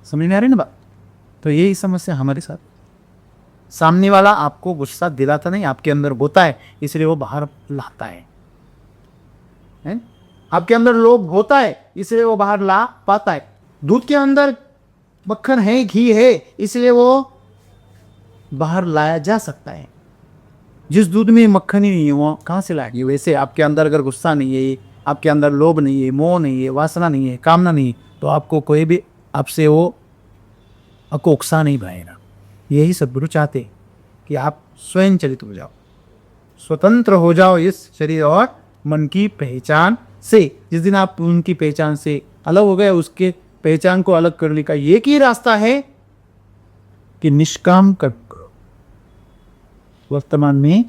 समझ में आ रही ना बात? तो यही समस्या हमारे साथ, सामने वाला आपको गुस्सा दिलाता नहीं, आपके अंदर होता है, इसलिए वो बाहर लाता है, हैं? आपके अंदर लोभ होता है, इसलिए वो बाहर ला पाता है। दूध के अंदर मक्खन है, घी है, इसलिए वो बाहर लाया जा सकता है। जिस दूध में मक्खन ही नहीं है वो कहाँ से लाएगी? वैसे आपके अंदर अगर गुस्सा नहीं है, आपके अंदर लोभ नहीं है, मोह नहीं है, वासना नहीं है, कामना नहीं है, तो आपको कोई भी आपसे वो आपको उकसा नहीं पाएगा। यही सद्गुरु चाहते हैं कि आप स्वयं चलित हो जाओ, स्वतंत्र हो जाओ इस शरीर और मन की पहचान से। जिस दिन आप उनकी पहचान से अलग हो गए, उसके पहचान को अलग करने का एक ही रास्ता है कि निष्काम कर्म करो। वर्तमान में